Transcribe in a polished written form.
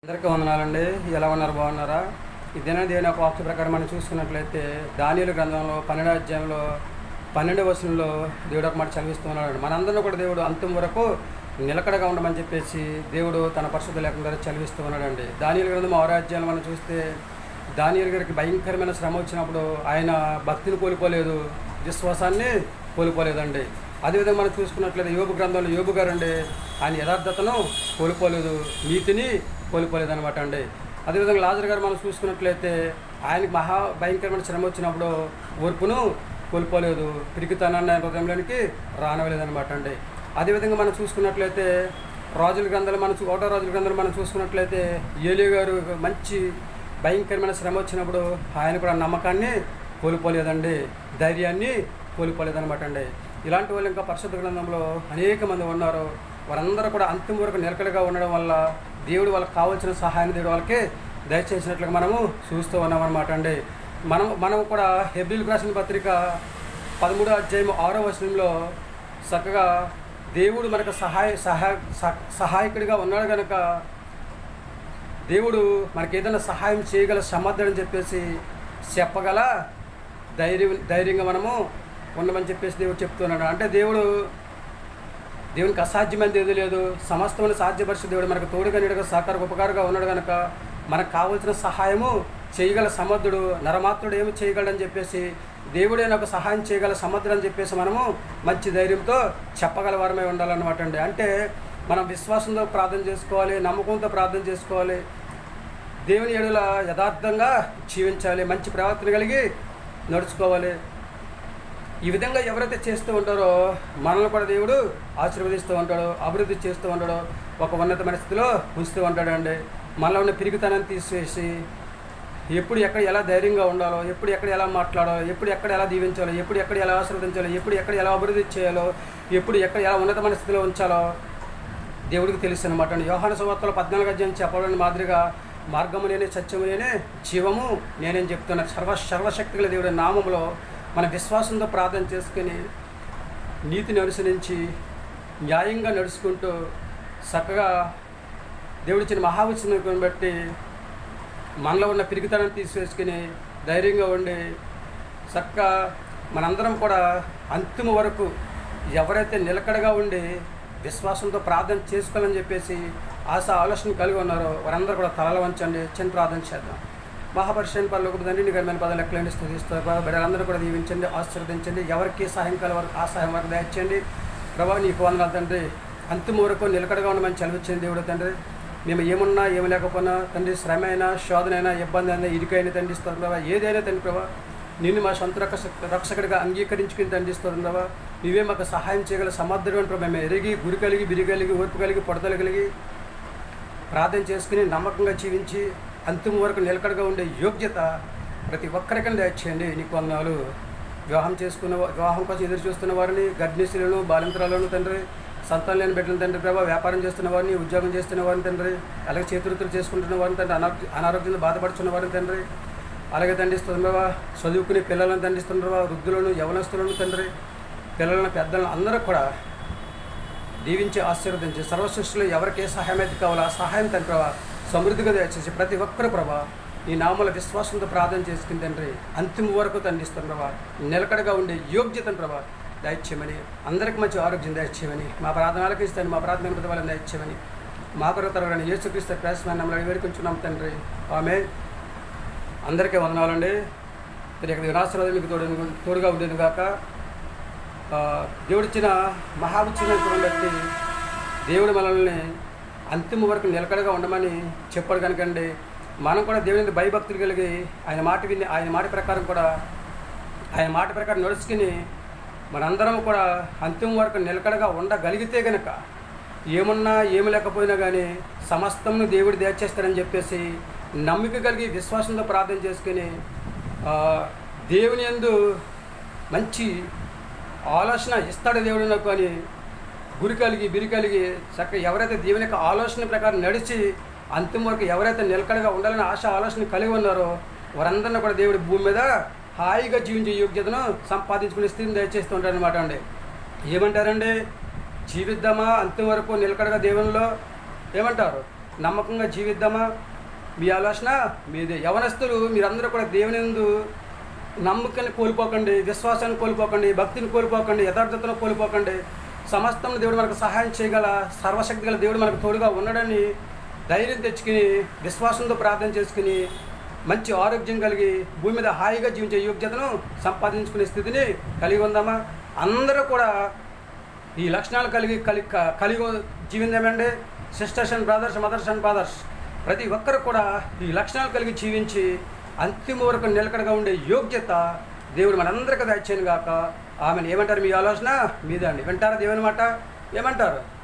అందరికీ వందనాలండి. ఎలా ఉన్నారు? బాగున్నారా? ఈ దేవుని యొక్క వాక్య ప్రకారం మనం చూసుకున్నట్లయితే దానియేలు గ్రంథంలో 12వ అధ్యాయంలో 12వ వచనంలో దేవుడు ఒక మాట చదివిస్తూ ఉన్నాడు. మనందరినీ కూడా దేవుడు అంతం వరకు నిలకడగా ఉండమని చెప్పేసి దేవుడు తన పరిశుద్ధ లేఖనం ద్వారా చదివిస్తూ ఉన్నాడండి. దానియేలు గ్రంథం 6వ అధ్యాయంలో మనం చూస్తే దానియేలు గారికి భయంకరమైన శ్రమ వచ్చినప్పుడు ఆయన భక్తిని కోల్పోలేదు, విశ్వాసాన్ని కోల్పోలేదండి. అదేవిధంగా మనం చూసుకున్నట్లయితే యోబు గ్రంథంలో యోబు గారు అండి ఆయన యథార్థతను కోల్పోలేదు, నీతిని కోల్పోలేదు అనమాట అండి. అదేవిధంగా లాజరు గారు మనం చూసుకున్నట్లయితే ఆయనకి భయంకరమైన శ్రమ వచ్చినప్పుడు ఓర్పును కోల్పోలేదు, పిరికితనాన్ని ఆయన హృదయంలోనికి రానవలేదనమాట అండి. అదేవిధంగా మనం చూసుకున్నట్లయితే రాజుల గ్రంథాలు ఒకటో రాజుల గ్రంథాలు మనం చూసుకున్నట్లయితే ఏలీ గారు మంచి భయంకరమైన శ్రమ వచ్చినప్పుడు ఆయన కూడా నమ్మకాన్ని కోల్పోలేదండి, ధైర్యాన్ని కోల్పోలేదనమాట అండి. ఇలాంటి వాళ్ళు ఇంకా పరిశుద్ధ గ్రంథంలో అనేక మంది ఉన్నారు. వారందరూ కూడా అంతిమ వరకు నిలకడగా ఉండడం వల్ల దేవుడు వాళ్ళకి కావాల్సిన సహాయాన్ని దేవుడు వాళ్ళకి దయచేసినట్లుగా మనము చూస్తూ ఉన్నామన్నమాట అండి. మనం కూడా హెబ్రీయులకు రాసిన పత్రిక 13వ అధ్యాయం 6వ వచనంలో చక్కగా దేవుడు మనకు సహాయకుడిగా ఉన్నాడు కనుక దేవుడు మనకి ఏదైనా సహాయం చేయగల సమర్థుడని చెప్పేసి చెప్పగల ధైర్యంగా మనము ఉండమని చెప్పేసి దేవుడు చెప్తున్నాడు. అంటే దేవునికి అసాధ్యమైనది ఏది లేదు, సమస్తమైన సాధ్యపరిచే దేవుడు మనకు తోడుగా నీడుగా సహకార ఉపకారంగా ఉన్నాడు కనుక మనకు కావాల్సిన సహాయము చేయగల సమర్థుడు, నరమాత్రుడు ఏమి చేయగలడని చెప్పేసి దేవుడే నాకు సహాయం చేయగల సమర్థుడు అని చెప్పేసి మనము మంచి ధైర్యంతో చెప్పగల వారమై ఉండాలన్నమాట అండి. అంటే మనం విశ్వాసంతో ప్రార్థన చేసుకోవాలి, నమ్మకంతో ప్రార్థన చేసుకోవాలి, దేవుని ఎడల యథార్థంగా జీవించాలి, మంచి ప్రవర్తన కలిగి నడుచుకోవాలి. ఈ విధంగా ఎవరైతే చేస్తూ ఉంటారో మనల్ని కూడా దేవుడు ఆశీర్వదిస్తూ ఉంటాడు, అభివృద్ధి చేస్తూ ఉంటాడు, ఒక ఉన్నతమైన స్థితిలో ఉంచుతూ ఉంటాడండి. మనలో ఉన్న పిరిగితనాన్ని తీసివేసి ఎప్పుడు ఎక్కడ ఎలా ధైర్యంగా ఉండాలో, ఎప్పుడు ఎక్కడ ఎలా మాట్లాడాలో, ఎప్పుడు ఎక్కడ ఎలా దీవించాలో, ఎప్పుడు ఎక్కడ ఎలా ఆశీర్వదించాలో, ఎప్పుడు ఎక్కడ ఎలా అభివృద్ధి చేయాలో, ఎప్పుడు ఎక్కడ ఎలా ఉన్నతమైన స్థితిలో ఉంచాలో దేవుడికి తెలుసు అనమాట అండి. యోహాను సువార్తలో 14వ అధ్యాయం చెప్పబడిన మాదిరిగా మార్గము నేనే, సత్యము నేనే, జీవము నేనేం చెప్తున్నా. సర్వశక్తి గల దేవుడి నామంలో మన విశ్వాసంతో ప్రార్థన చేసుకుని నీతిని అనుసరించి న్యాయంగా నడుచుకుంటూ చక్కగా దేవుడిచ్చిన మహావచనం బట్టి మనలో ఉన్న పిరికితనాన్ని తీసివేసుకుని ధైర్యంగా ఉండి చక్కగా మనందరం కూడా అంతిమ వరకు ఎవరైతే నిలకడగా ఉండి విశ్వాసంతో ప్రార్థన చేసుకోవాలని చెప్పేసి ఆలోచన కలిగి ఉన్నారో వారందరూ కూడా తలలు వంచండి, చిన్న ప్రార్థన చేద్దాం. మహాపరిషణ పనులకు తండ్రిని గర్మైన పదాలు ఎక్కలేండి స్థుతిస్తారు. బిడ్డలందరూ కూడా దీవించండి, ఆశీర్వదించండి. ఎవరికి సాయంకాలం వరకు ఆ సహాయం వరకు దయచేయండి. ప్రభావ నీకు వందనాలు తండ్రి. అంతిమ వరకు నిలకడగా ఉండమని చదివించండి దేవుడు తండ్రి. మేము ఏమున్నా ఏమి లేకపోయినా తండ్రి, శ్రమ అయినా, శోధన అయినా, ఇబ్బంది అయినా, ఇరుకైనా తండ్రిస్తారు ప్రభావ. ఏదైనా తండ్రి ప్రభావ నిన్ను మా సొంత రక్షకుడిగా అంగీకరించుకుని తండ్రిస్తారు ప్రభావ. నువ్వే మాకు సహాయం చేయగల సమర్థుడు అని ప్రభావ. మేము ఎరిగి, గురి కలిగి, బిరి కలిగి, ఓర్పు కలిగి, పడుదల కలిగి ప్రార్థన చేసుకుని నమ్మకంగా జీవించి అంతిమ వరకు నిలకడగా ఉండే యోగ్యత ప్రతి ఒక్కరికైనా దయచేయండి. నీకు వందనాలు. వివాహం కోసం ఎదురు చూస్తున్న వారిని, గర్భిణీశులను, బాలింతరాలను తండ్రి, సంతానం లేని బిడ్డలను తండ్రి ప్రభావ, వ్యాపారం చేస్తున్న వారిని, ఉద్యోగం చేస్తున్న వారిని తండ్రి, అలాగే చేతువృత్తులు చేసుకుంటున్న వారిని తండ్రి, అనారోగ్యంతో బాధపడుతున్న వారిని తండ్రి, అలాగే తండ్రిస్తున్న ప్రభావ, చదువుకునే పిల్లలను తండ్రిస్తున్న ప్రభావ, వృద్ధులను, యవనస్తులను తండ్రి, పిల్లలను, పెద్దలను అందరూ కూడా దీవించి ఆశీర్వదించి సర్వసృష్టిలో ఎవరికి ఏ సహాయం అయితే కావాలో ఆ సహాయం తండ్రి ప్రభావ సమృద్ధిగా దయచేసి ప్రతి ఒక్కరు ప్రభా ఈ నామల విశ్వాసంతో ప్రార్థన చేసుకుని తండ్రి అంతిమ వరకు తండ్రిస్తున్న ప్రభా నిలకడగా ఉండే యోగ్యతను ప్రభా దయచేయమని, అందరికీ మంచి ఆరోగ్యం దయచేయమని, మా ప్రార్థనలకు ఇస్తాను, మా ప్రార్థన ప్రతి వాళ్ళని దయచేయమని, మా కొరకు తరగని యేసుక్రీస్తు ప్రయాసమైన నమ్మల్ని వేడుకుంటున్నాం తండ్రి. ఆమె అందరికీ వందనాలండి. ఇక్కడ వినాశనాలు మీకు తోడుగా ఉండేది కాక దేవుడిచ్చిన మహావిచ్ఛిన్నం బట్టి దేవుడు మనల్ని అంతిమ వరకు నిలకడగా ఉండమని చెప్పాడు కనుకండి. మనం కూడా దేవుని భయభక్తులు కలిగి ఆయన మాట విని ఆయన మాట ప్రకారం నడుచుకుని మనందరం కూడా అంతిమ వరకు నిలకడగా ఉండగలిగితే కనుక ఏమున్నా ఏమి లేకపోయినా కానీ సమస్తమును దేవుడు దయచేస్తాడని చెప్పేసి నమ్మిక కలిగి విశ్వాసంతో ప్రార్థన చేసుకుని దేవుని యందు మంచి ఆలోచన ఇస్తాడు దేవుడు నాకు అని గురి కలిగి, బిరి కలిగి చక్కగా ఎవరైతే దేవుని యొక్క ఆలోచన ప్రకారం నడిచి అంతిమ వరకు ఎవరైతే నిలకడగా ఉండాలని ఆలోచన కలిగి ఉన్నారో వారందరినీ కూడా దేవుడి భూమి మీద హాయిగా జీవించే యోగ్యతను సంపాదించుకునే స్థితిని దయచేస్తూ ఉంటారనమాట అండి. ఏమంటారండి? జీవిద్దామా అంతిమ వరకు నిలకడగా దేవునిలో ఏమంటారు? నమ్మకంగా జీవిద్దామా? మీ ఆలోచన మీదే. యవనస్తులు మీరందరూ కూడా దేవుని యందు నమ్మకాన్ని కోల్పోకండి, విశ్వాసాన్ని కోల్పోకండి, భక్తిని కోల్పోకండి, యథార్థతను కోల్పోకండి. సమస్తం దేవుడు మనకు సహాయం చేయగల సర్వశక్తి గల దేవుడు మనకు తోడుగా ఉన్నాడని ధైర్యం తెచ్చుకుని విశ్వాసంతో ప్రార్థన చేసుకుని మంచి ఆరోగ్యం కలిగి భూమి మీద హాయిగా జీవించే యోగ్యతను సంపాదించుకునే స్థితిని కలిగి ఉందామా? అందరూ కూడా ఈ లక్షణాలు కలిగి జీవిందామండి. Sisters and brothers, mothers and fathers, ప్రతి ఒక్కరు కూడా ఈ లక్షణాలు కలిగి జీవించి అంతిమ వరకు నిలకడగా ఉండే యోగ్యత దేవుడు మనందరికీ దయచేయను గాక. ఆమెను. ఏమంటారు? మీ ఆలోచన మీదే అండి. వింటారా దేవుని మాట? ఏమంటారు?